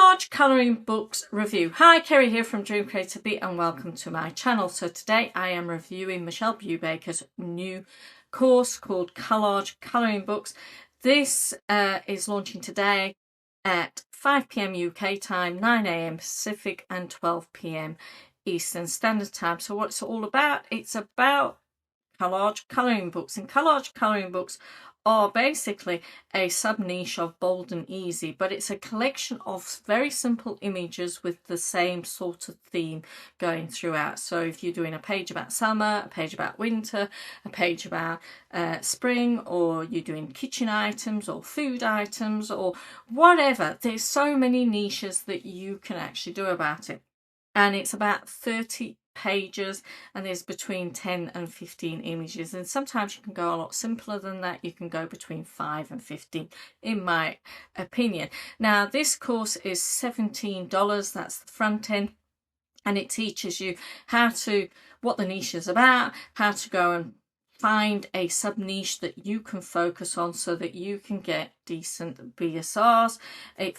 Collage Coloring Books review. Hi, Kerry here from Dream Creator Bee and welcome to my channel. So today I am reviewing Michelle Brubaker's new course called Collage Coloring Books. This is launching today at 5 p.m. UK time, 9 a.m. Pacific and 12 p.m. Eastern Standard Time. So what's it all about? It's about collage coloring books, and collage coloring books are basically a sub-niche of Bold and Easy, but it's a collection of very simple images with the same sort of theme going throughout. So if you're doing a page about summer, a page about winter, a page about spring, or you're doing kitchen items or food items or whatever, there's so many niches that you can actually do about it. And it's about 30 pages and there's between 10 and 15 images, and sometimes you can go a lot simpler than that. You can go between 5 and 15 in my opinion. Now this course is $17, that's the front end, and it teaches you what the niche is about, how to go and find a sub niche that you can focus on so that you can get decent BSRs. It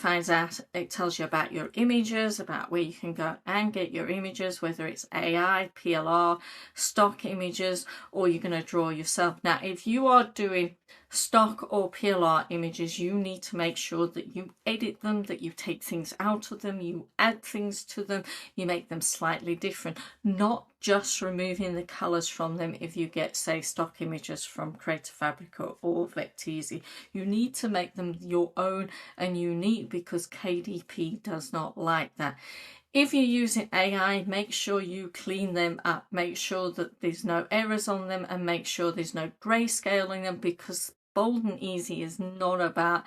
tells you about your images, about where you can go and get your images, whether it's AI, PLR, stock images, or you're going to draw yourself. Now if you are doing stock or PLR images, you need to make sure that you edit them, that you take things out of them, you add things to them, you make them slightly different, not just removing the colors from them. If you get, say, stock images from Creative Fabrica or Vecteezy, you need to make them your own and unique, because KDP does not like that. If you're using AI, make sure you clean them up, make sure that there's no errors on them, and make sure there's no grayscale in them, because Bold and Easy is not about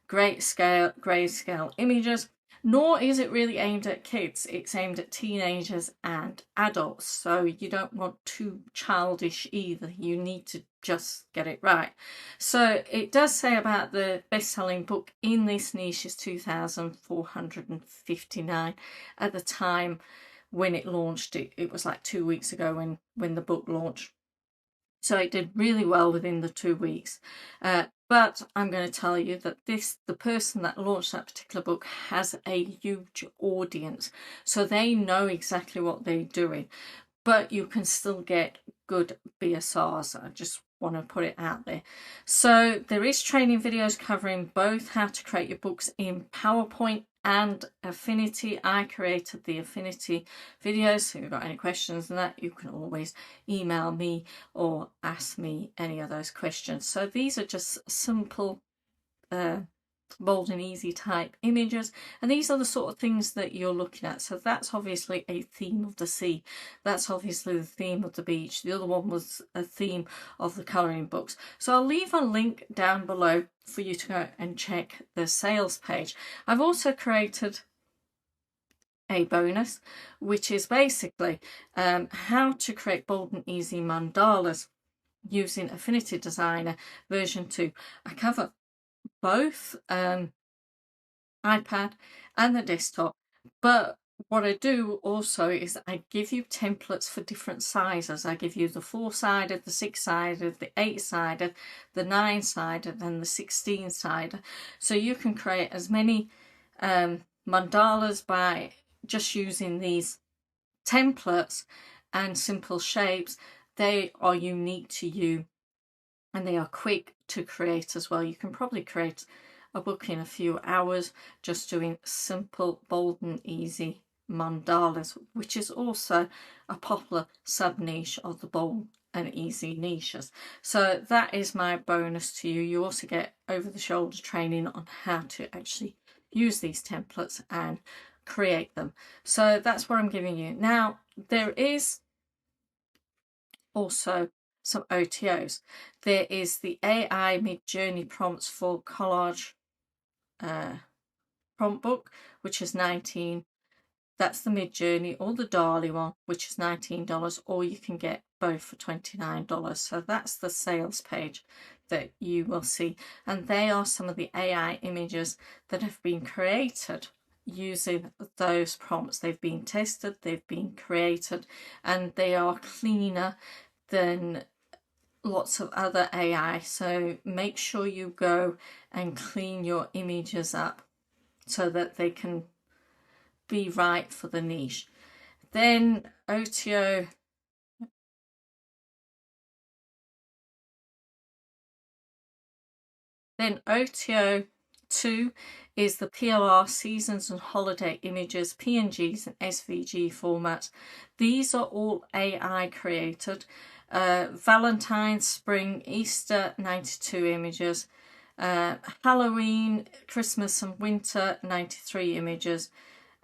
grayscale images, nor is it really aimed at kids. It's aimed at teenagers and adults, so you don't want too childish either. You need to just get it right. So it does say about the best-selling book in this niche is 2,459 at the time when it launched. It was like 2 weeks ago when the book launched, so it did really well within the 2 weeks. But I'm going to tell you that the person that launched that particular book has a huge audience, so they know exactly what they're doing, but you can still get good BSRs. I just want to put it out there. So there is training videos covering both how to create your books in PowerPoint and Affinity. I created the Affinity videos, so if you've got any questions on that, you can always email me or ask me any of those questions. So these are just simple Bold and Easy type images, and these are the sort of things that you're looking at. So that's obviously a theme of the sea, that's obviously the theme of the beach, the other one was a theme of the coloring books. So I'll leave a link down below for you to go and check the sales page. I've also created a bonus, which is basically how to create Bold and Easy mandalas using Affinity Designer version 2. I cover both iPad and the desktop, but what I do also is I give you templates for different sizes. I give you the 4-sided, the 6-sided, the 8-sided, the 9-sided and the 16-sided, so you can create as many mandalas by just using these templates and simple shapes. They are unique to you and they are quick to create as well. You can probably create a book in a few hours just doing simple Bold and Easy mandalas, which is also a popular sub niche of the Bold and Easy niches. So that is my bonus to you. You also get over the shoulder training on how to actually use these templates and create them. So that's what I'm giving you. Now there is also some OTOs. There is the AI Midjourney prompts for collage prompt book, which is $19. That's the Midjourney, or the DallE one, which is $19, or you can get both for $29. So that's the sales page that you will see, and they are some of the AI images that have been created using those prompts. They've been tested, they've been created, and they are cleaner than lots of other AI. So make sure you go and clean your images up so that they can be right for the niche. Then OTO Then OTO 2 is the PLR Seasons and Holiday Images, PNGs and SVG formats. These are all AI created. Valentines, Spring, Easter, 92 images. Halloween, Christmas and Winter, 93 images.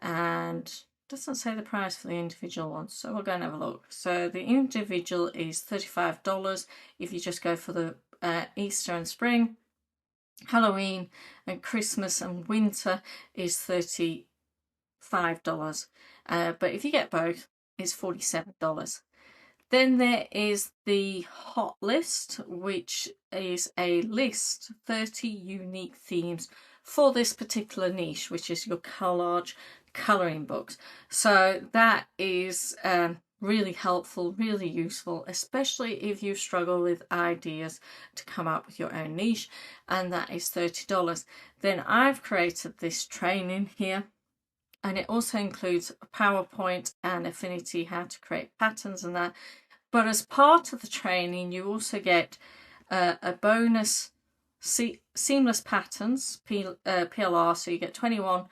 And doesn't say the price for the individual ones, so we'll go and have a look. So the individual is $35 if you just go for the Easter and Spring. Halloween and Christmas and Winter is $35. But if you get both, it's $47. Then there is the hot list, which is a list, 30 unique themes for this particular niche, which is your collage coloring books. So that is really helpful, really useful, especially if you struggle with ideas to come up with your own niche, and that is $30. Then I've created this training here, and it also includes PowerPoint and Affinity, how to create patterns and that. But as part of the training, you also get a bonus seamless patterns, PLR, so you get 21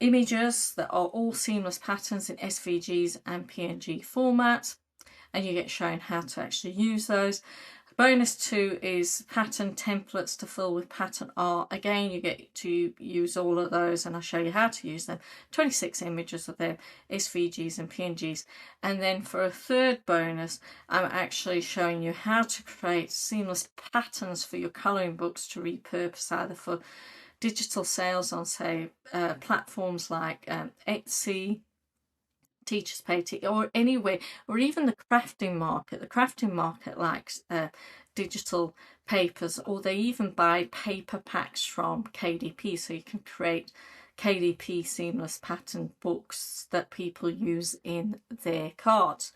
images that are all seamless patterns in SVGs and PNG formats, and you get shown how to actually use those. Bonus 2 is pattern templates to fill with pattern art. Again, you get to use all of those, and I'll show you how to use them. 26 images of them, SVGs and PNGs. And then for a third bonus, I'm actually showing you how to create seamless patterns for your colouring books to repurpose either for digital sales on, say, platforms like Etsy, Teachers Pay, or anywhere, or even the crafting market. The crafting market likes digital papers, or they even buy paper packs from KDP, so you can create KDP seamless pattern books that people use in their cards.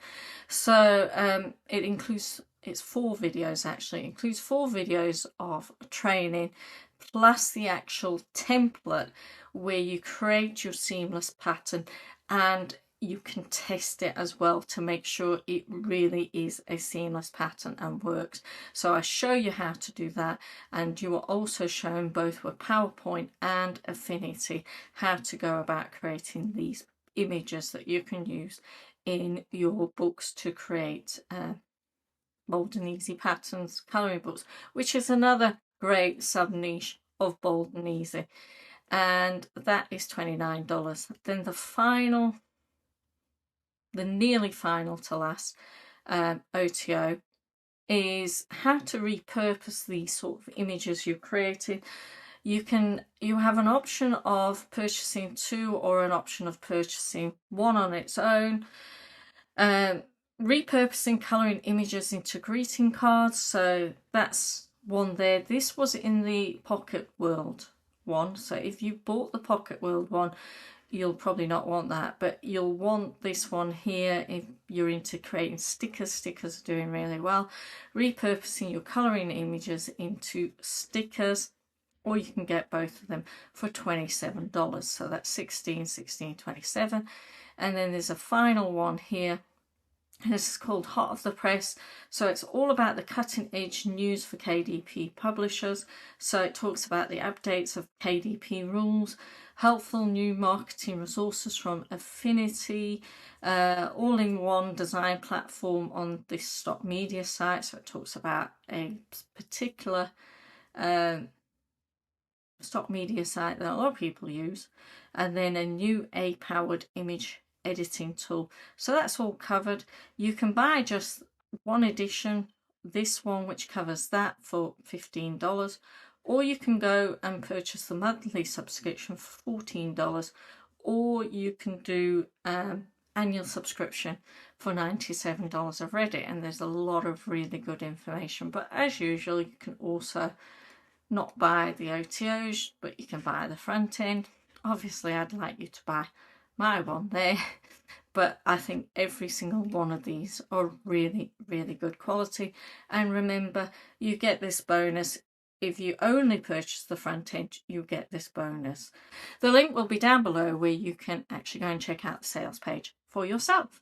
So it includes, it's 4 videos actually, it includes 4 videos of training plus the actual template where you create your seamless pattern, and you can test it as well to make sure it really is a seamless pattern and works. So I show you how to do that, and you are also shown both with PowerPoint and Affinity how to go about creating these images that you can use in your books to create bold and easy patterns colouring books, which is another great sub niche of bold and easy, and that is $29. Then the nearly final to last OTO is how to repurpose these sort of images you've created. You have an option of purchasing 2 or an option of purchasing 1 on its own. Repurposing colouring images into greeting cards, so that's one there. This was in the Pocket World one, so if you bought the Pocket World one, you'll probably not want that, but you'll want this one here if you're into creating stickers. Stickers are doing really well. Repurposing your colouring images into stickers, or you can get both of them for $27. So that's 16, 16, 27. And then there's a final one here. This is called Hot Off the Press. So it's all about the cutting edge news for KDP publishers. So it talks about the updates of KDP rules, helpful new marketing resources from Affinity, all-in-one design platform on this stock media site. So it talks about a particular stock media site that a lot of people use, and then a new AI-powered image editing tool. So that's all covered. You can buy just one edition, this one, which covers that, for $15, or you can go and purchase the monthly subscription for $14, or you can do annual subscription for $97. I've read it, and there's a lot of really good information. But as usual, you can also not buy the OTOs, but you can buy the front end. Obviously, I'd like you to buy my one there, but I think every single one of these are really, really good quality. And remember, you get this bonus if you only purchase the front end, you get this bonus. The link will be down below where you can actually go and check out the sales page for yourself.